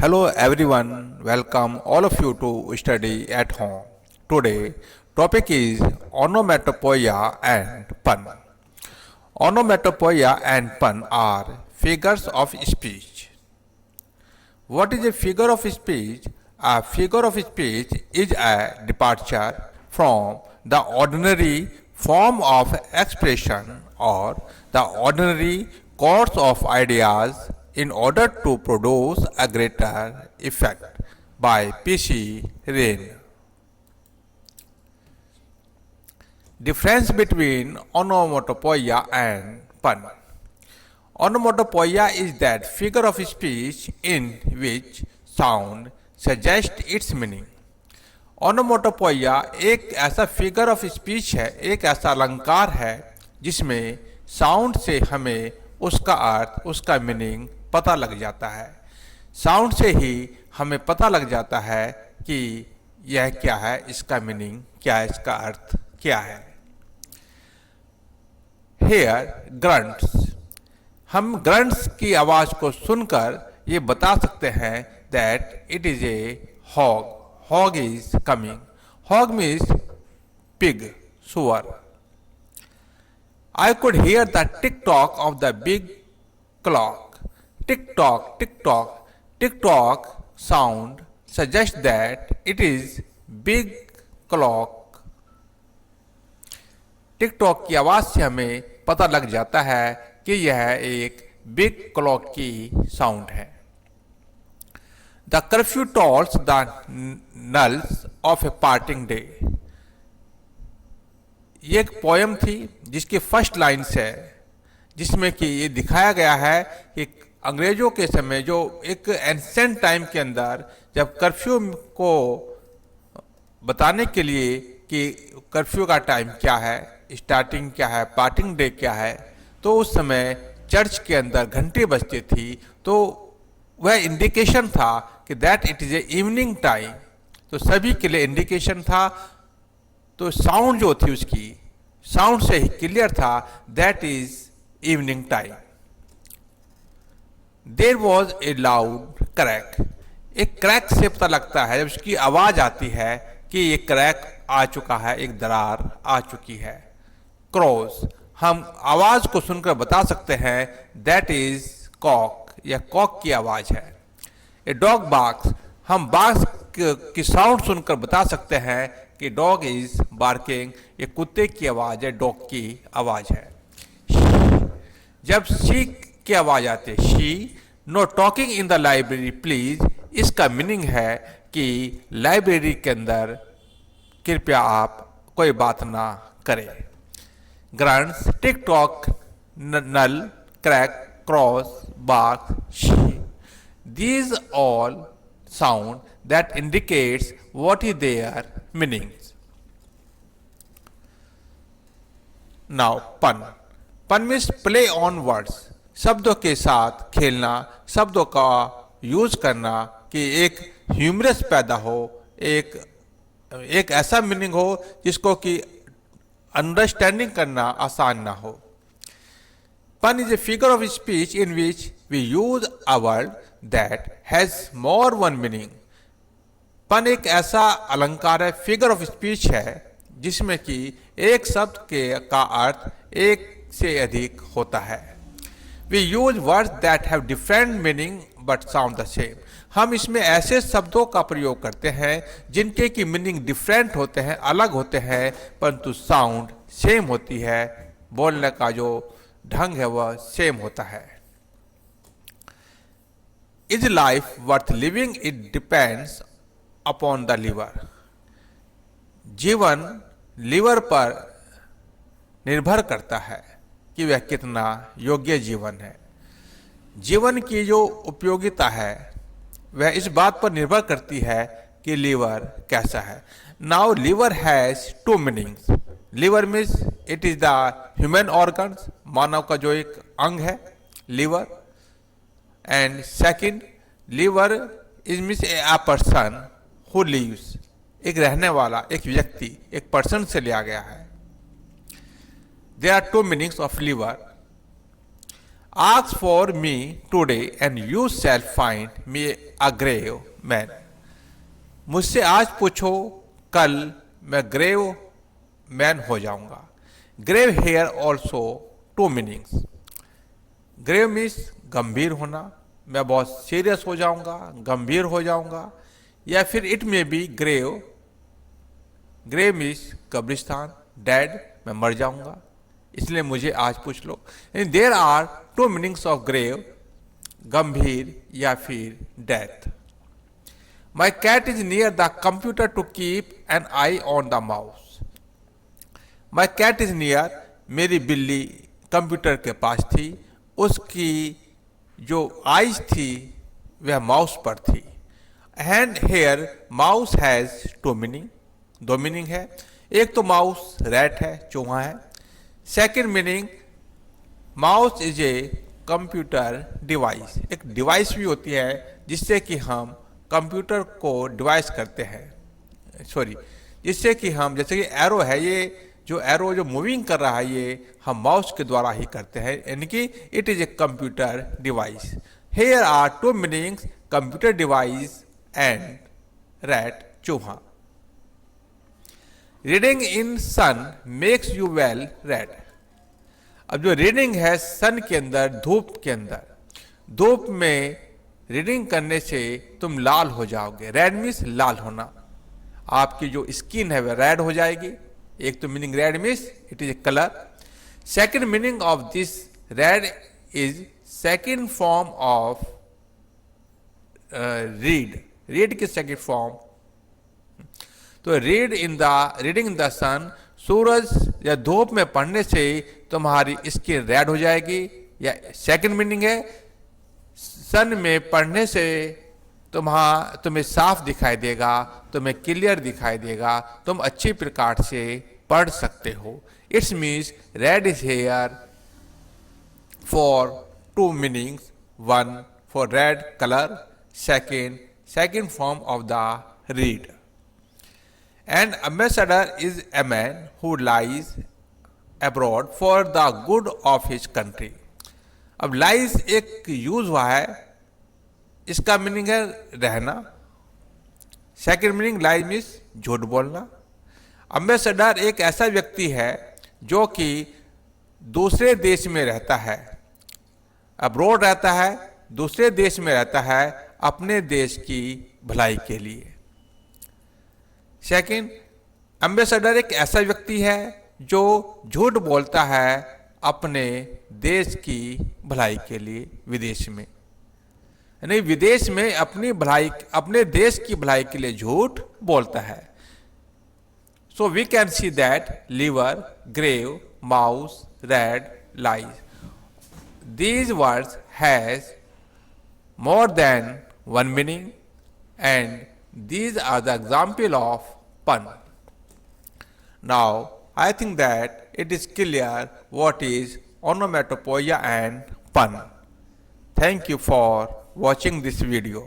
Hello everyone, welcome all of you to study at home. Today topic is onomatopoeia and pun. Onomatopoeia and pun are figures of speech. What is a figure of speech? A figure of speech is a departure from the ordinary form of expression or the ordinary course of ideas in order to produce a greater effect. By P.C. Rain. Difference between onomatopoeia and pun. Onomatopoeia is that figure of speech in which sound suggests its meaning. ओनोमोटोपोइया एक ऐसा figure of speech है, एक ऐसा अलंकार है जिसमें sound से हमें उसका अर्थ, उसका मीनिंग पता लग जाता है। साउंड से ही हमें पता लग जाता है कि यह क्या है, इसका मीनिंग क्या है, इसका अर्थ क्या है। हेयर ग्रंट्स, हम ग्रंट्स की आवाज़ को सुनकर ये बता सकते हैं that it is a hog. Hog is coming. Hog means pig, sugar. I could hear the tick-tock of the big clock. Tick-tock, tick-tock, tick-tock sound suggests that it is big clock. TikTok की आवाज़ से हमें पता लग जाता है कि यह एक बिग क्लॉक की साउंड है। The curfew tolls the knells of a parting day. ये एक पोएम थी जिसकी फर्स्ट लाइन्स है, जिसमें कि ये दिखाया गया है कि अंग्रेजों के समय जो एक एंसेंट टाइम के अंदर जब कर्फ्यू को बताने के लिए कि कर्फ्यू का टाइम क्या है, स्टार्टिंग क्या है, पार्टिंग डे क्या है, तो उस समय चर्च के अंदर घंटी बजती थी, तो वह इंडिकेशन था कि that it is A evening time, तो सभी के लिए इंडिकेशन था। तो साउंड जो थी उसकी साउंड से ही क्लियर था that is evening time. There was a loud crack, एक क्रैक से पता लगता है जब उसकी आवाज़ आती है कि ये क्रैक आ चुका है, एक दरार आ चुकी है। क्रॉस, हम आवाज़ को सुनकर बता सकते हैं दैट इज कॉक, यह कॉक की आवाज़ है। ए डॉग बार्क्स, हम बार्क्स की साउंड सुनकर बता सकते हैं कि डॉग इज बार्किंग, ये कुत्ते की आवाज़ है, डॉग की आवाज़ है। जब शी की आवाज़ आती है, she, know talking in the library please, इसका मीनिंग है कि लाइब्रेरी के अंदर कृपया आप कोई बात ना करें। Grunts, tick tock, null, crack, cross, bark, she. These all sound that indicates what is their meanings. Now, pun. Pun means play on words. शब्दों के साथ खेलना, शब्दों का यूज करना कि एक ह्यूमरस पैदा हो, एक ऐसा मीनिंग हो जिसको कि अंडरस्टैंडिंग करना आसान ना हो। Pun is a figure of speech in which we use a word that has more one meaning. Pun एक ऐसा अलंकार है, फिगर ऑफ स्पीच है, जिसमें कि एक शब्द का अर्थ एक से अधिक होता है। We use words that have different meaning but sound the same. हम इसमें ऐसे शब्दों का प्रयोग करते हैं जिनके की मीनिंग डिफरेंट होते हैं, अलग होते हैं, परंतु साउंड सेम होती है, बोलने का जो ढंग है वह सेम होता है। Is life worth living, it depends upon the liver. जीवन लिवर पर निर्भर करता है कि वह कितना योग्य जीवन है। जीवन की जो उपयोगिता है वह इस बात पर निर्भर करती है कि लीवर कैसा है। Now liver has two meanings. Liver means it is the human organs, मानव का जो एक अंग है liver. And second, liver is means a person who lives, एक रहने वाला, एक व्यक्ति, एक पर्सन से लिया गया है। There are two meanings of lever. Ask for me today and you shall find me a grave man. मुझसे आज पूछो, कल मैं ग्रेव मैन हो जाऊंगा. Grave here also two meanings. Grave means गंभीर होना, मैं बहुत सीरियस हो जाऊंगा, गंभीर हो जाऊंगा. या फिर it may be grave. Grave means कब्रिस्तान, डेड, मैं मर जाऊंगा, इसलिए मुझे आज पूछ लो. There are two meanings of grave, गंभीर या फिर death. My cat is near the computer to keep an eye on the mouse. My cat is near, मेरी बिल्ली कंप्यूटर के पास थी, उसकी जो आईज थी वह माउस पर थी. And here mouse has two meaning, दो मीनिंग है. एक तो माउस रैट है, चूहा है. Second meaning, mouse is a computer device. एक डिवाइस भी होती है जिससे कि हम कंप्यूटर को डिवाइस करते हैं, जिससे कि हम, जैसे कि एरो है, ये जो एरो जो मूविंग कर रहा है ये हम माउस के द्वारा ही करते हैं, यानी कि it is a computer device. Here are two meanings, computer device and rat, चूहा. Reading in sun makes you well read. अब जो रीडिंग है सन के अंदर, धूप के अंदर, धूप में रीडिंग करने से तुम लाल हो जाओगे. रेड मीन्स लाल होना, आपकी जो स्किन है वह रेड हो जाएगी. एक तो meaning red means it is A colour. Second meaning of this red is second form of read. Read की सेकेंड फॉर्म. तो रीडिंग इन द सन, सूरज या धूप में पढ़ने से तुम्हारी स्किन रेड हो जाएगी. या सेकंड मीनिंग है, सन में पढ़ने से तुम्हें साफ दिखाई देगा, तुम्हें क्लियर दिखाई देगा, तुम अच्छी प्रकार से पढ़ सकते हो. It's means red is here for two meanings. One for red colour, second form of the read. An ambassador is a man who lies abroad for the good of his country. अब lies एक use हुआ है, इसका meaning है रहना. Second meaning लाई means झूठ बोलना. Ambassador एक ऐसा व्यक्ति है जो कि दूसरे देश में रहता है, अब्रोड रहता है, दूसरे देश में रहता है अपने देश की भलाई के लिए. सेकेंड, एम्बेसडर एक ऐसा व्यक्ति है जो झूठ बोलता है अपने देश की भलाई के लिए विदेश में, यानी विदेश में अपनी भलाई, अपने देश की भलाई के लिए झूठ बोलता है. So we can see that lever, grave, mouse, red, lies, these words has more than one meaning, and these are the example of pun. Now I think that it is clear what is onomatopoeia and pun. Thank you for watching this video.